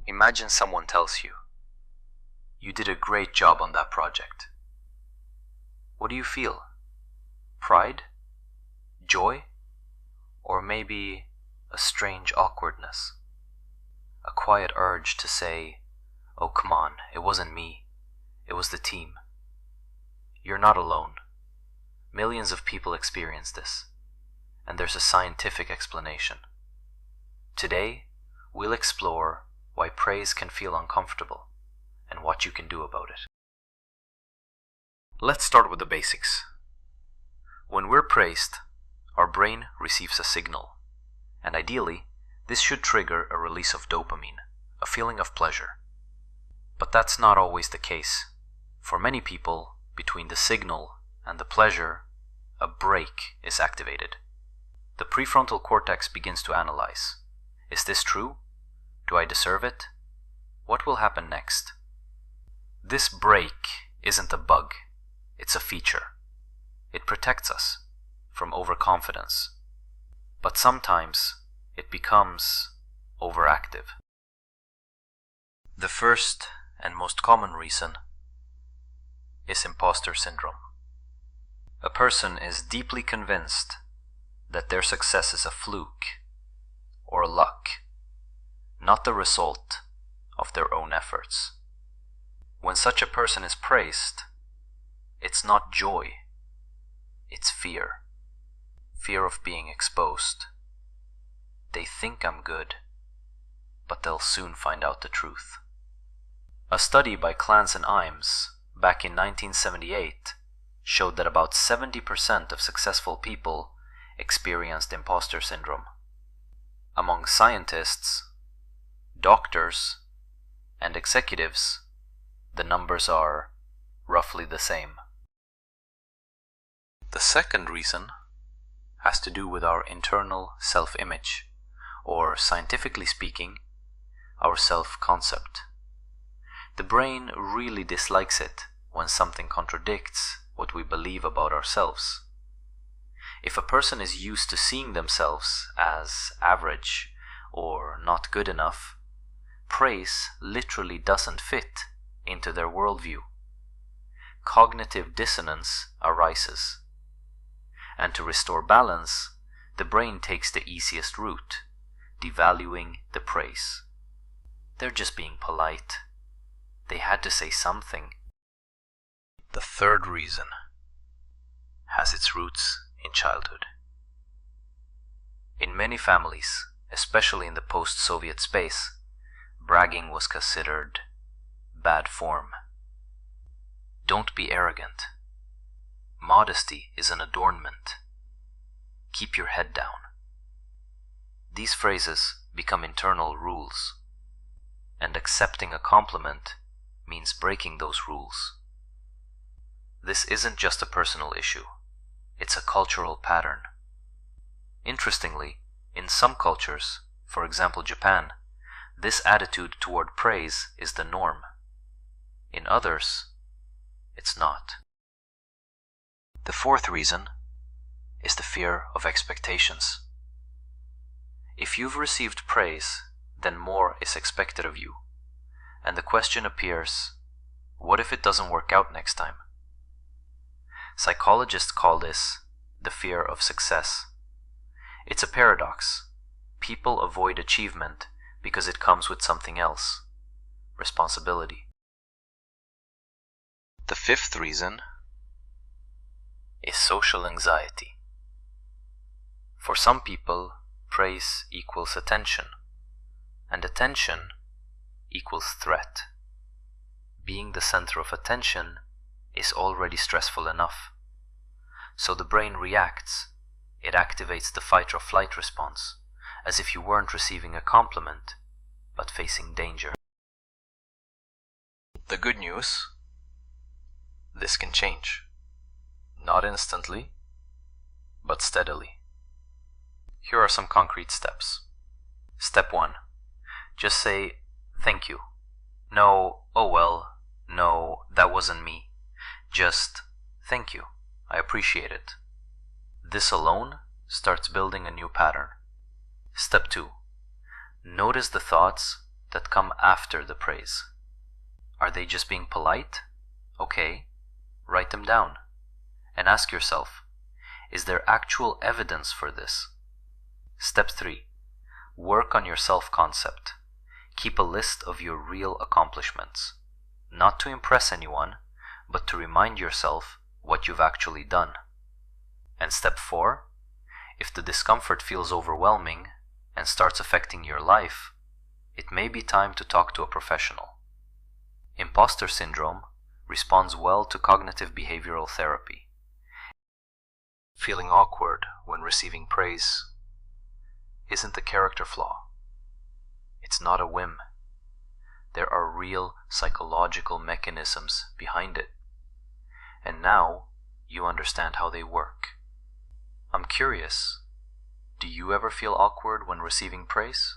Imagine someone tells you, "You did a great job on that project." What do you feel? Pride? Joy? Or maybe a strange awkwardness? A quiet urge to say, "Oh, come on, it wasn't me. It was the team." You're not alone. Millions of people experience this, and there's a scientific explanation. Today, we'll explore why praise can feel uncomfortable and what you can do about it. Let's start with the basics. When we're praised, our brain receives a signal, and ideally, this should trigger a release of dopamine, a feeling of pleasure. But that's not always the case. For many people, between the signal and the pleasure, a brake is activated. The prefrontal cortex begins to analyze. Is this true? Do I deserve it? What will happen next? This brake isn't a bug, it's a feature. It protects us from overconfidence. But sometimes it becomes overactive. The first and most common reason is imposter syndrome. A person is deeply convinced that their success is a fluke or luck, not the result of their own efforts. When such a person is praised, it's not joy, it's fear. Fear of being exposed. They think I'm good, but they'll soon find out the truth. A study by Clance and Imes back in 1978 showed that about 70% of successful people experienced imposter syndrome. Among scientists, doctors, and executives, the numbers are roughly the same. The second reason has to do with our internal self-image, or scientifically speaking, our self-concept. The brain really dislikes it when something contradicts what we believe about ourselves. If a person is used to seeing themselves as average or not good enough, praise literally doesn't fit into their worldview. Cognitive dissonance arises. And to restore balance, the brain takes the easiest route, devaluing the praise. They're just being polite. They had to say something. The third reason has its roots in childhood. In many families, especially in the post-Soviet space, bragging was considered bad form. Don't be arrogant. Modesty is an adornment. Keep your head down. These phrases become internal rules, and accepting a compliment means breaking those rules. This isn't just a personal issue, it's a cultural pattern. Interestingly, in some cultures, for example Japan, this attitude toward praise is the norm. In others, it's not. The fourth reason is the fear of expectations. If you've received praise, then more is expected of you. And the question appears, what if it doesn't work out next time? Psychologists call this the fear of success. It's a paradox. People avoid achievement because it comes with something else, responsibility. The fifth reason is social anxiety. For some people, praise equals attention, and attention equals threat. Being the center of attention is already stressful enough. So the brain reacts. It activates the fight or flight response, as if you weren't receiving a compliment, but facing danger. The good news? This can change. Not instantly, but steadily. Here are some concrete steps. Step 1. Just say, "Thank you." No, "Oh well," no, "That wasn't me." Just, "Thank you, I appreciate it." This alone starts building a new pattern. Step 2. Notice the thoughts that come after the praise. Are they just being polite? Okay, write them down and ask yourself, is there actual evidence for this? Step 3. Work on your self-concept. Keep a list of your real accomplishments, not to impress anyone, but to remind yourself what you've actually done. And step 4. If the discomfort feels overwhelming and starts affecting your life, it may be time to talk to a professional. Imposter syndrome responds well to cognitive behavioral therapy. Feeling awkward when receiving praise isn't a character flaw. It's not a whim. There are real psychological mechanisms behind it. And now you understand how they work. I'm curious, do you ever feel awkward when receiving praise?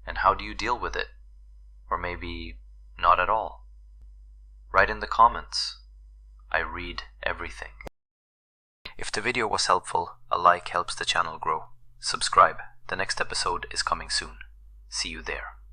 And how do you deal with it? Or maybe not at all? Write in the comments. I read everything. If the video was helpful, a like helps the channel grow. Subscribe. The next episode is coming soon. See you there.